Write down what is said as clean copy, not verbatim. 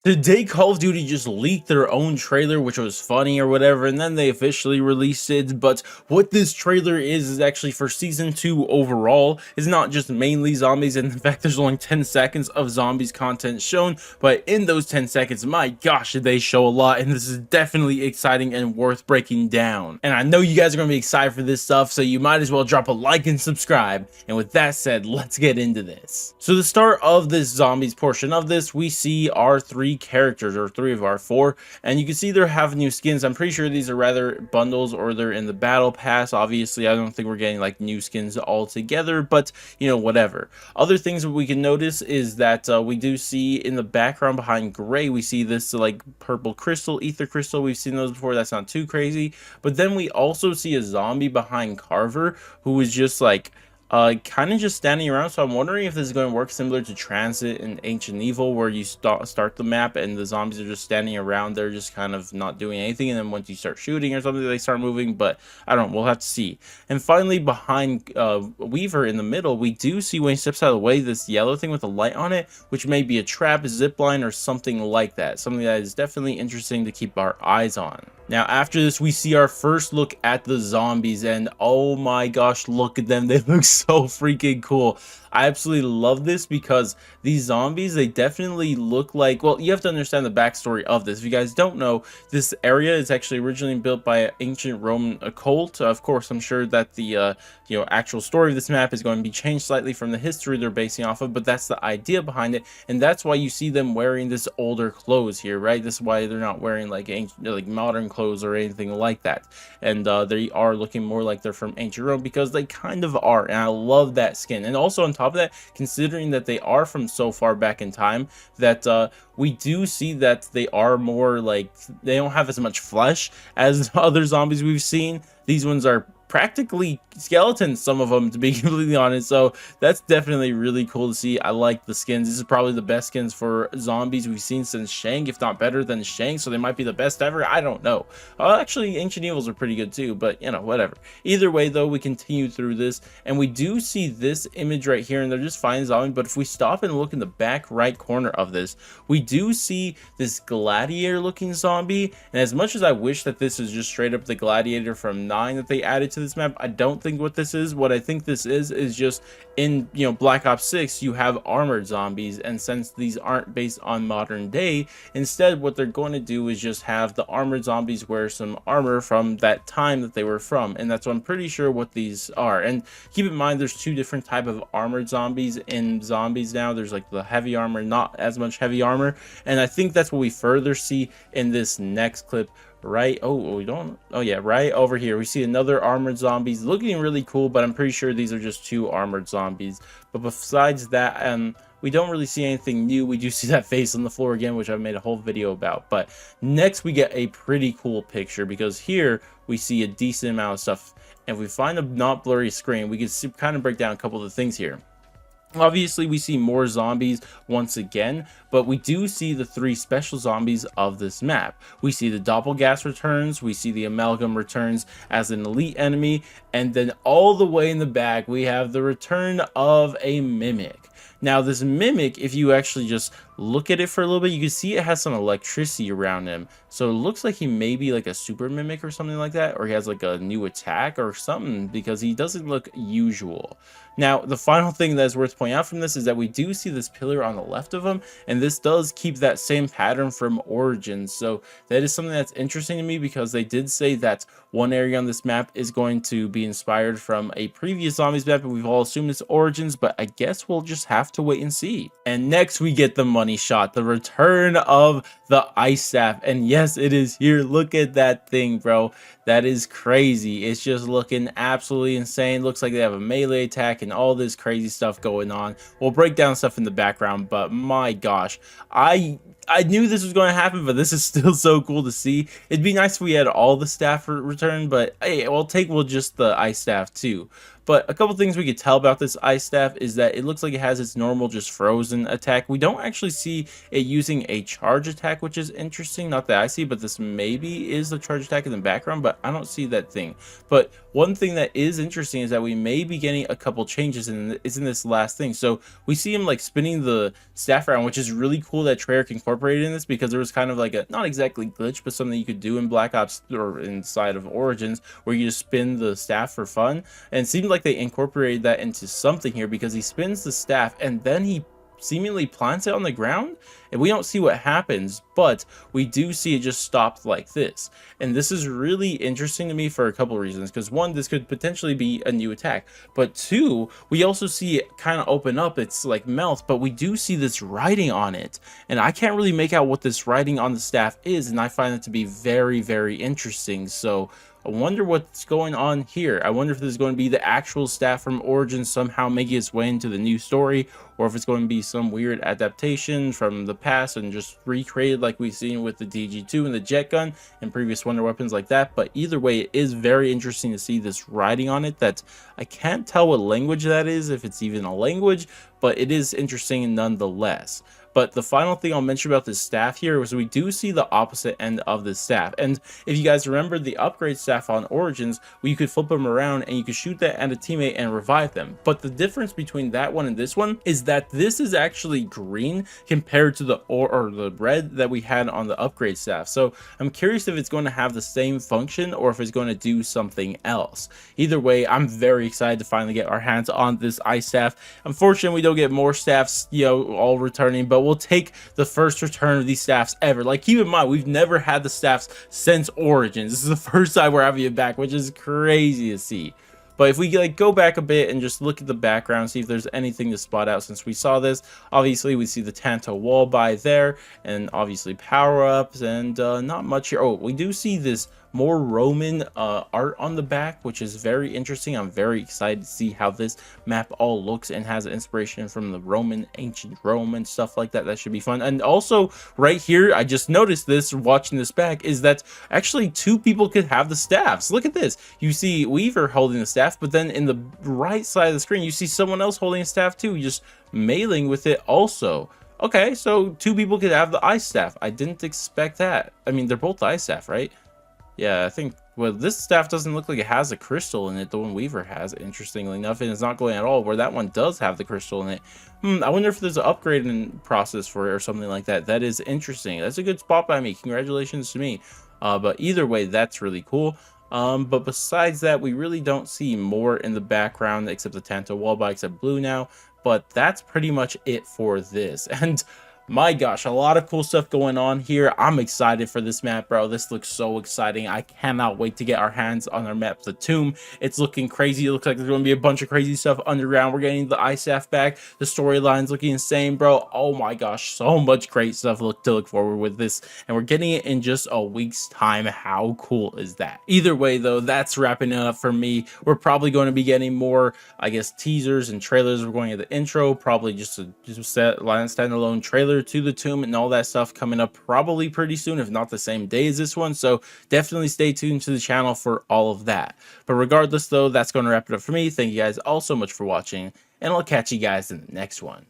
Today, Call of Duty just leaked their own trailer, which was funny or whatever, and then they officially released it. But what this trailer is actually for Season 2 overall. It's not just mainly zombies, and in fact, there's only 10 seconds of zombies content shown. But in those 10 seconds, my gosh, did they show a lot, and this is definitely exciting and worth breaking down. And I know you guys are going to be excited for this stuff, so you might as well drop a like and subscribe. And with that said, let's get into this. So the start of this zombies portion of this, we see our three characters, or three of our four, and you can see they have new skins. I'm pretty sure these are rather bundles, or they're in the battle pass. Obviously, I don't think we're getting like new skins all together, but you know, whatever. Other things that we can notice is that we do see in the background behind Gray, we see this like purple crystal, ether crystal. We've seen those before, that's not too crazy. But then we also see a zombie behind Carver, who is just like kind of just standing around. So I'm wondering if this is going to work similar to Transit and Ancient Evil, where you start the map and the zombies are just standing around there, just kind of not doing anything, and then once you start shooting or something, they start moving. But I don't know, we'll have to see. And finally, behind Weaver in the middle, we do see when he steps out of the way this yellow thing with a light on it, which may be a trap, a zip line, or something like that. Something that is definitely interesting to keep our eyes on. Now, after this, we see our first look at the zombies, and oh my gosh, look at them. They look so freaking cool. I absolutely love this because these zombies, they definitely look like, well, you have to understand the backstory of this. If you guys don't know, this area is actually originally built by an ancient Roman cult. Of course, I'm sure that the actual story of this map is going to be changed slightly from the history they're basing off of, but that's the idea behind it, and that's why you see them wearing this older clothes here, right? This is why they're not wearing like ancient, like modern clothes or anything like that, and they are looking more like they're from ancient Rome, because they kind of are, and I love that skin. And also on top of that, considering that they are from so far back in time, that we do see that they are more like, they don't have as much flesh as other zombies we've seen. These ones are practically skeletons, some of them, to be completely honest. So that's definitely really cool to see. I like the skins. This is probably the best skins for zombies we've seen since Shang, if not better than Shang, so they might be the best ever. I don't know. Actually, Ancient Evils are pretty good too, but you know, whatever. Either way though, we continue through this, and we do see this image right here, and they're just fine zombie. But if we stop and look in the back right corner of this, we do see this gladiator looking zombie. And as much as I wish that this is just straight up the gladiator from 9 that they added to this map, I don't think what this is. What I think this is just, in Black Ops 6 you have armored zombies, and since these aren't based on modern day, instead what they're going to do is just have the armored zombies wear some armor from that time that they were from, and that's what I'm pretty sure what these are. And keep in mind, there's two different type of armored zombies in zombies now. There's like the heavy armor, not as much heavy armor, and I think that's what we further see in this next clip. Right, right over here we see another armored zombies looking really cool, but I'm pretty sure these are just two armored zombies. But besides that, we don't really see anything new. We do see that face on the floor again, which I've made a whole video about. But next we get a pretty cool picture, because here we see a decent amount of stuff, and if we find a not blurry screen, we can kind of break down a couple of the things here. Obviously, we see more zombies once again, but we do see the three special zombies of this map. We see the Doppelgas returns, we see the Amalgam returns as an elite enemy, and then all the way in the back, we have the return of a Mimic. Now, this Mimic, if you actually just look at it for a little bit, you can see it has some electricity around him. So it looks like he may be like a super Mimic or something like that, or he has like a new attack or something, because he doesn't look usual. Now, the final thing that is worth pointing out from this is that we do see this pillar on the left of him, and this does keep that same pattern from Origins. So that is something that's interesting to me, because they did say that one area on this map is going to be inspired from a previous zombies map, and we've all assumed it's Origins, but I guess we'll just have to wait and see. And next we get the money shot, the return of the ice staff. And yes, it is here. Look at that thing, bro. That is crazy. It's just looking absolutely insane. Looks like they have a melee attack and all this crazy stuff going on. We'll break down stuff in the background, but my gosh, I knew this was going to happen, but this is still so cool to see. It'd be nice if we had all the staff return, but hey, we'll take just the ice staff too. But a couple things we could tell about this ice staff is that it looks like it has its normal just frozen attack. We don't actually see it using a charge attack, which is interesting. Not that I see, but this maybe is the charge attack in the background, but I don't see that thing. But one thing that is interesting is that we may be getting a couple changes in this last thing. So we see him like spinning the staff around, which is really cool that Treyarch incorporated in this, because there was kind of like a, not exactly glitch, but something you could do in Black Ops or inside of Origins where you just spin the staff for fun. And it seemed like they incorporated that into something here, because he spins the staff and then he seemingly plants it on the ground, and we don't see what happens, but we do see it just stopped like this. And this is really interesting to me for a couple of reasons, because one, this could potentially be a new attack, but two, we also see it kind of open up its like mouth, but we do see this writing on it, and I can't really make out what this writing on the staff is, and I find it to be very, very interesting. So I wonder what's going on here. I wonder if this is going to be the actual staff from Origins somehow making its way into the new story, or if it's going to be some weird adaptation from the past and just recreated like we've seen with the DG2 and the jet gun and previous Wonder Weapons like that. But either way, it is very interesting to see this writing on it that I can't tell what language that is, if it's even a language, but it is interesting nonetheless. But the final thing I'll mention about this staff here was we do see the opposite end of the staff. And if you guys remember the upgrade staff on Origins, where you could flip them around and you could shoot that at a teammate and revive them. But the difference between that one and this one is that this is actually green compared to the or the red that we had on the upgrade staff. So I'm curious if it's going to have the same function or if it's going to do something else. Either way, I'm very excited to finally get our hands on this ice staff. Unfortunately, we don't get more staffs, you know, all returning, but we'll take the first return of these staffs ever. Like, keep in mind, we've never had the staffs since Origins. This is the first time we're having it back, which is crazy to see. But if we like go back a bit and just look at the background, see if there's anything to spot out since we saw this. Obviously, we see the Tanto wall by there, and obviously power-ups, and not much here. Oh, we do see this more Roman art on the back, which is very interesting. I'm very excited to see how this map all looks and has inspiration from the Roman, ancient Rome and stuff like that. That should be fun. And also right here, I just noticed this watching this back, is that actually two people could have the staffs. Look at this. You see Weaver holding the staff, but then in the right side of the screen, you see someone else holding a staff too, just mailing with it also. Okay, so two people could have the ice staff. I didn't expect that. I mean, they're both ice staff, right? Yeah, I think, well, this staff doesn't look like it has a crystal in it. The one Weaver has, interestingly enough, and it's not going at all, where that one does have the crystal in it. I wonder if there's an upgrading process for it or something like that. That is interesting. That's a good spot by me. Congratulations to me. But either way, that's really cool. But besides that, we really don't see more in the background except the Tanto wall by, except blue now. But that's pretty much it for this. And my gosh, a lot of cool stuff going on here. I'm excited for this map, bro. This looks so exciting. I cannot wait to get our hands on our map, the Tomb. It's looking crazy. It looks like there's going to be a bunch of crazy stuff underground. We're getting the ice staff back. The storyline's looking insane, bro. Oh my gosh, so much great stuff to look forward with this. And we're getting it in just a week's time. How cool is that? Either way, though, that's wrapping it up for me. We're probably going to be getting more, I guess, teasers and trailers. We're going to the intro, probably just a standalone trailer to the Tomb and all that stuff coming up probably pretty soon, if not the same day as this one. So definitely stay tuned to the channel for all of that. But regardless, though, that's going to wrap it up for me. Thank you guys all so much for watching, and I'll catch you guys in the next one.